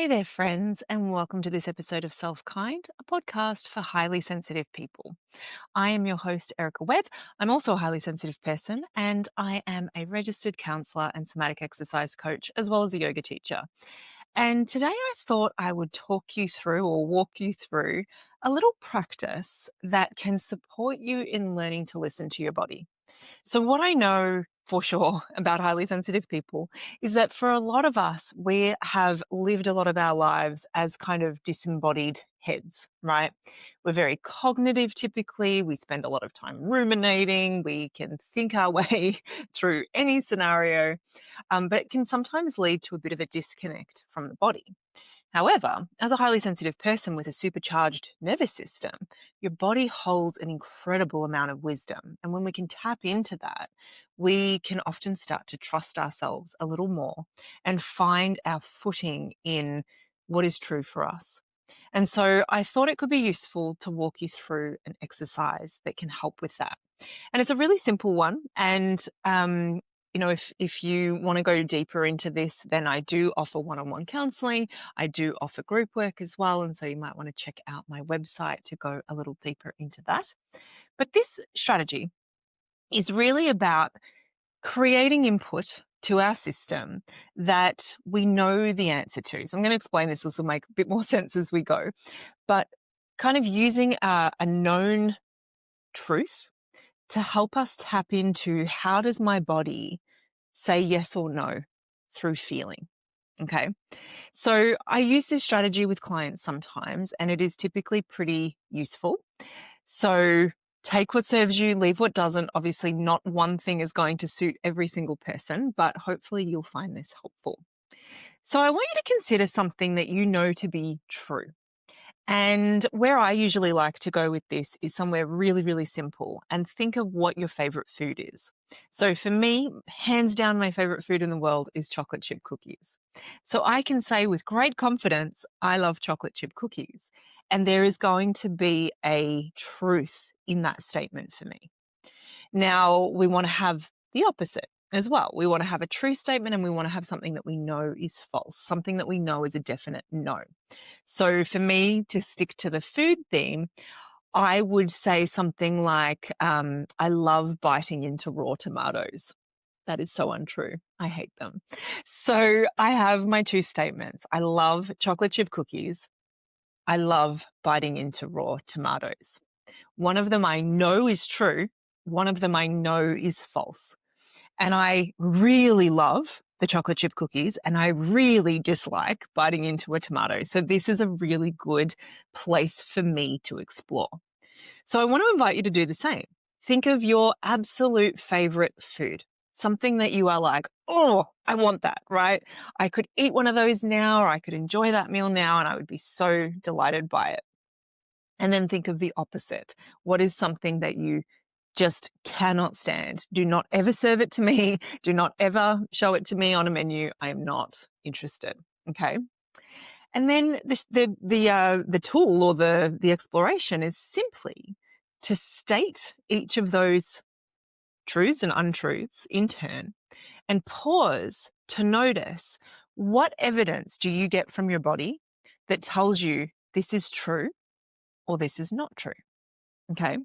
Hey there, friends, and welcome to this episode of SelfKind, a podcast for highly sensitive people. I am your host, Erica Webb. I'm also a highly sensitive person, and I am a registered counsellor and somatic exercise coach, as well as a yoga teacher. And today I thought I would talk you through or walk you through a little practice that can support you in learning to listen to your body. So, what I know for sure about highly sensitive people is that for a lot of us, we have lived a lot of our lives as kind of disembodied heads, right? We're very cognitive typically. We spend a lot of time ruminating. We can think our way through any scenario, but it can sometimes lead to a bit of a disconnect from the body. However, as a highly sensitive person with a supercharged nervous system, your body holds an incredible amount of wisdom. And when we can tap into that, we can often start to trust ourselves a little more and find our footing in what is true for us. And so I thought it could be useful to walk you through an exercise that can help with that. And it's a really simple one. And if you want to go deeper into this, then I do offer one-on-one counseling. I do offer group work as well. And so you might want to check out my website to go a little deeper into that. But this strategy is really about creating input to our system that we know the answer to. So I'm going to explain this. This will make a bit more sense as we go. But kind of using a known truth to help us tap into how does my body say yes or no through feeling. Okay. So I use this strategy with clients sometimes, and it is typically pretty useful. So take what serves you, leave what doesn't. Obviously, not one thing is going to suit every single person, but hopefully you'll find this helpful. So I want you to consider something that you know to be true. And where I usually like to go with this is somewhere really, really simple and think of what your favorite food is. So for me, hands down, my favorite food in the world is chocolate chip cookies. So I can say with great confidence, I love chocolate chip cookies. And there is going to be a truth in that statement for me. Now, we want to have the opposite as well. We want to have a true statement and we want to have something that we know is false, something that we know is a definite no. So for me to stick to the food theme, I would say something like, I love biting into raw tomatoes. That is so untrue. I hate them. So I have my two statements. I love chocolate chip cookies. I love biting into raw tomatoes. One of them I know is true. One of them I know is false. And I really love the chocolate chip cookies and I really dislike biting into a tomato. So this is a really good place for me to explore. So I want to invite you to do the same. Think of your absolute favorite food, something that you are like, oh, I want that, right? I could eat one of those now, or I could enjoy that meal now, and I would be so delighted by it. And then think of the opposite. What is something that you just cannot stand? Do not ever serve it to me. Do not ever show it to me on a menu. I am not interested. Okay. And then the tool or the exploration is simply to state each of those truths and untruths in turn and pause to notice what evidence do you get from your body that tells you this is true or this is not true. Okay.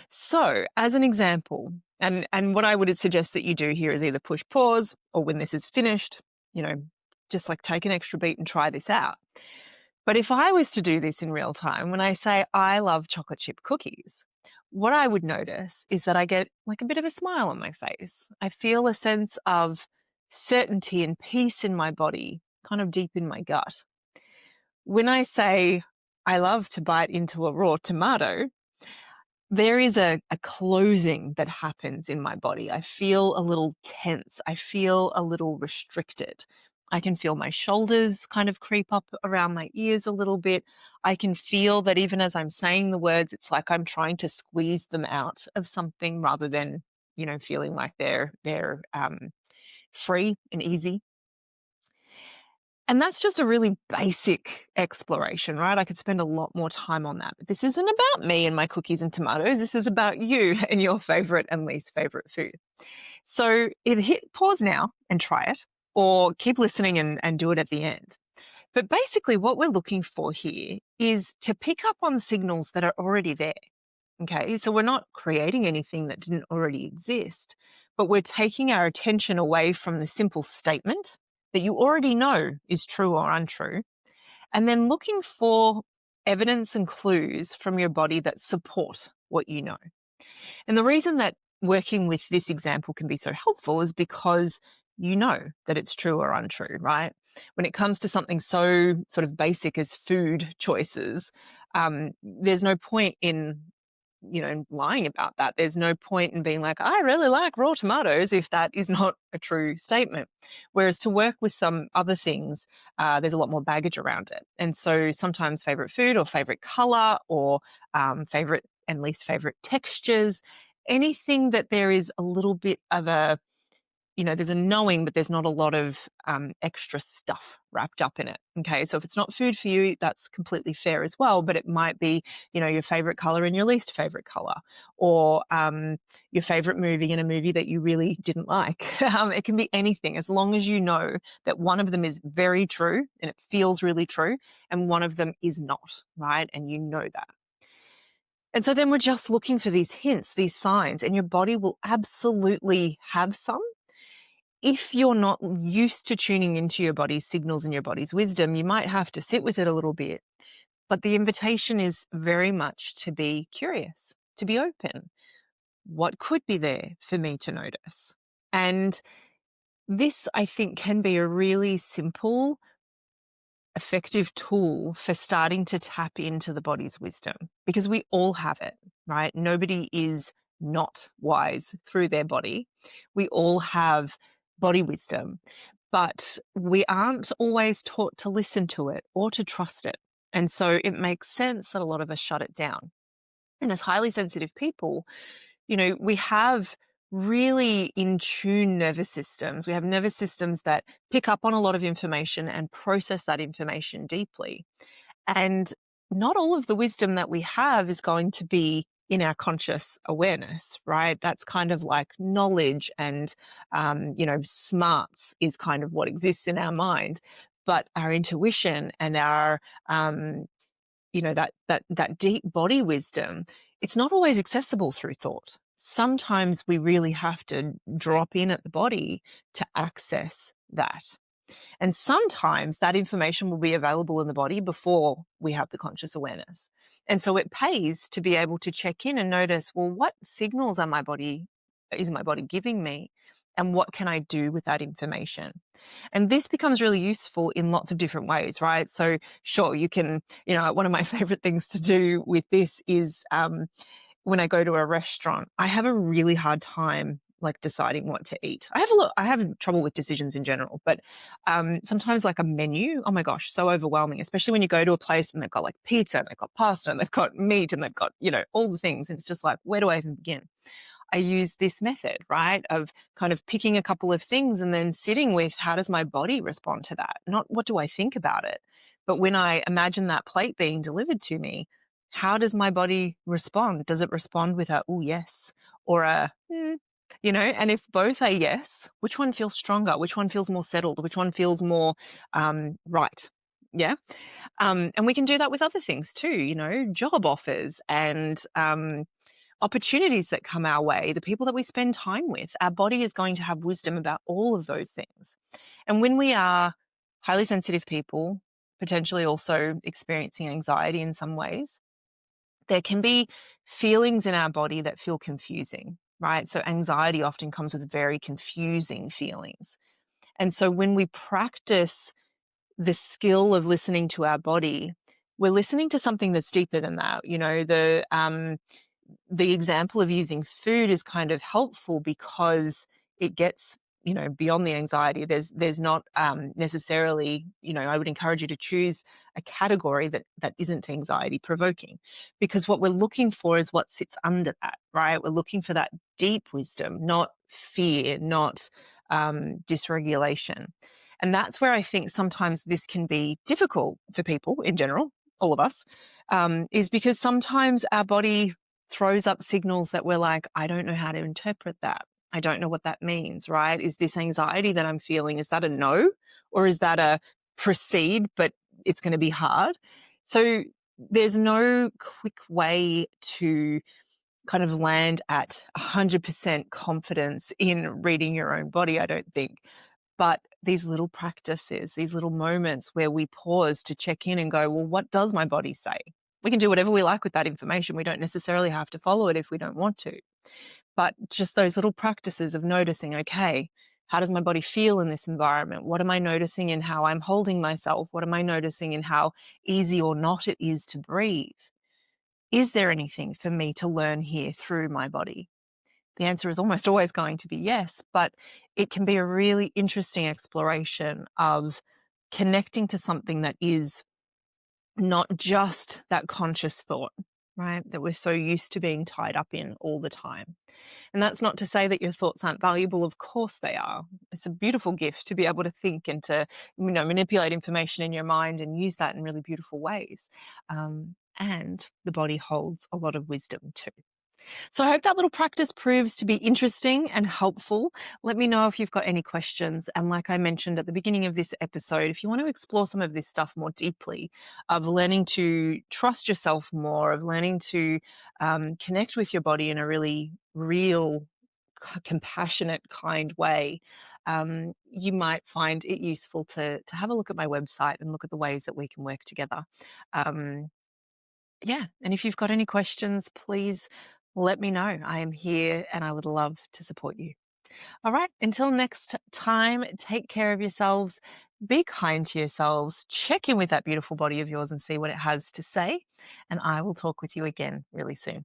So as an example, and what I would suggest that you do here is either push pause or when this is finished, just like take an extra beat and try this out. But if I was to do this in real time, when I say I love chocolate chip cookies, what I would notice is that I get like a bit of a smile on my face. I feel a sense of certainty and peace in my body, kind of deep in my gut. When I say I love to bite into a raw tomato, there is a closing that happens in my body. I feel a little tense. I feel a little restricted. I can feel my shoulders kind of creep up around my ears a little bit. I can feel that even as I'm saying the words, it's like I'm trying to squeeze them out of something rather than, feeling like they're free and easy. And that's just a really basic exploration, right? I could spend a lot more time on that. But this isn't about me and my cookies and tomatoes. This is about you and your favorite and least favorite food. So either hit pause now and try it or keep listening and do it at the end. But basically, what we're looking for here is to pick up on signals that are already there. Okay, so we're not creating anything that didn't already exist, but we're taking our attention away from the simple statement that you already know is true or untrue, and then looking for evidence and clues from your body that support what you know. And the reason that working with this example can be so helpful is because you know that it's true or untrue, right? When it comes to something so sort of basic as food choices, there's no point in lying about that. There's no point in being like, I really like raw tomatoes if that is not a true statement. Whereas to work with some other things, there's a lot more baggage around it. And so sometimes favorite food or favorite color or favorite and least favorite textures, anything that there is a little bit of there's a knowing, but there's not a lot of extra stuff wrapped up in it. Okay. So if it's not food for you, that's completely fair as well. But it might be, your favorite color and your least favorite color, or your favorite movie and a movie that you really didn't like. It can be anything as long as you know that one of them is very true and it feels really true, and one of them is not, right? And you know that. And so then we're just looking for these hints, these signs, and your body will absolutely have some. If you're not used to tuning into your body's signals and your body's wisdom, you might have to sit with it a little bit. But the invitation is very much to be curious, to be open. What could be there for me to notice? And this, I think, can be a really simple, effective tool for starting to tap into the body's wisdom, because we all have it, right? Nobody is not wise through their body. We all have body wisdom, but we aren't always taught to listen to it or to trust it. And so it makes sense that a lot of us shut it down. And as highly sensitive people, we have really in tune nervous systems. We have nervous systems that pick up on a lot of information and process that information deeply. And not all of the wisdom that we have is going to be in our conscious awareness, right? That's kind of like knowledge and, smarts is kind of what exists in our mind. But our intuition and our, that deep body wisdom, it's not always accessible through thought. Sometimes we really have to drop in at the body to access that. And sometimes that information will be available in the body before we have the conscious awareness. And so it pays to be able to check in and notice, well, what signals is my body giving me? And what can I do with that information? And this becomes really useful in lots of different ways, right? So sure, you can, one of my favorite things to do with this is when I go to a restaurant, I have a really hard time like deciding what to eat. I have trouble with decisions in general, but sometimes like a menu, oh my gosh, so overwhelming, especially when you go to a place and they've got like pizza and they've got pasta and they've got meat and they've got, all the things. And it's just like, where do I even begin? I use this method, right, of kind of picking a couple of things and then sitting with how does my body respond to that? Not what do I think about it, but when I imagine that plate being delivered to me, how does my body respond? Does it respond with a, oh, yes, or a, and if both are yes, which one feels stronger? Which one feels more settled? Which one feels more right? Yeah. And we can do that with other things too, job offers and opportunities that come our way, the people that we spend time with. Our body is going to have wisdom about all of those things. And when we are highly sensitive people, potentially also experiencing anxiety in some ways, there can be feelings in our body that feel confusing, right? So anxiety often comes with very confusing feelings. And so when we practice the skill of listening to our body, we're listening to something that's deeper than that. The example of using food is kind of helpful because it gets beyond the anxiety. There's not necessarily, I would encourage you to choose a category that isn't anxiety provoking, because what we're looking for is what sits under that, right? We're looking for that deep wisdom, not fear, not dysregulation. And that's where I think sometimes this can be difficult for people in general, all of us, is because sometimes our body throws up signals that we're like, I don't know how to interpret that. I don't know what that means, right? Is this anxiety that I'm feeling, is that a no? Or is that a proceed, but it's going to be hard. So there's no quick way to kind of land at 100% confidence in reading your own body, I don't think. But these little practices, these little moments where we pause to check in and go, well, what does my body say? We can do whatever we like with that information. We don't necessarily have to follow it if we don't want to. But just those little practices of noticing, okay, how does my body feel in this environment? What am I noticing in how I'm holding myself? What am I noticing in how easy or not it is to breathe? Is there anything for me to learn here through my body? The answer is almost always going to be yes, but it can be a really interesting exploration of connecting to something that is not just that conscious thought, right? That we're so used to being tied up in all the time. And that's not to say that your thoughts aren't valuable. Of course they are. It's a beautiful gift to be able to think and to, manipulate information in your mind and use that in really beautiful ways. And the body holds a lot of wisdom too. So I hope that little practice proves to be interesting and helpful. Let me know if you've got any questions. And like I mentioned at the beginning of this episode, if you want to explore some of this stuff more deeply, of learning to trust yourself more, of learning to connect with your body in a really real, compassionate, kind way, you might find it useful to have a look at my website and look at the ways that we can work together. Um, yeah. And if you've got any questions, please let me know. I am here and I would love to support you. All right. Until next time, take care of yourselves. Be kind to yourselves. Check in with that beautiful body of yours and see what it has to say. And I will talk with you again really soon.